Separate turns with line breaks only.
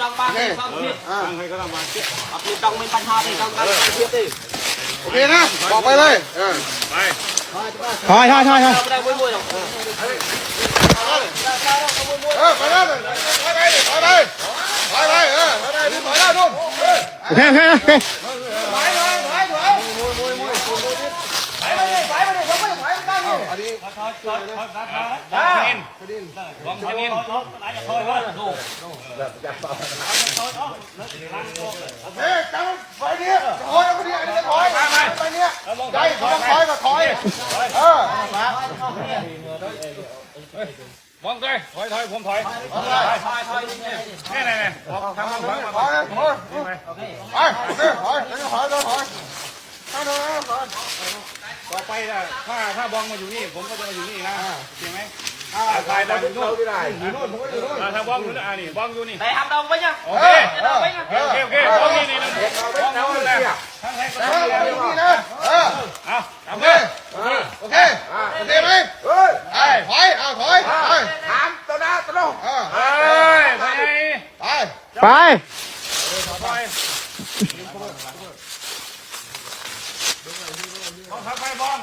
ดังบ้างฟังพี่ให้ก็ดังบ้างพี่ดังไม่ปัญหาเลยดังกันเทียบดิ
โอเคนะบอกไปเลยไป
ถอย
ไม่ได้มวยหรอก
ไปแล้วไปไปไปไปไปไปไปแล้วนู่น
โอเคโอเคโอเค
มองเลยถอยผมถอยนี่ทำถอยไปต่อไปถ้าบองมาอยู่นี่ผมก็จะมาอยู่นี่นะเห็นไหมถ่ายบอลอยู่นู่นอยู่นู่นผมก็อยู่นู่นถ้าบองอยู่นี่นี่บองอยู่นี่
ได้ทำดองไปยัง
โอเคโอเคบองนี่นี่บองนู่นเลยทั้งแทงก็ต้องอยู่นี่นะเอาโอเคโอเคไหมถอยถามตัวหน้าตัวน้องไปต้องทำไปบอล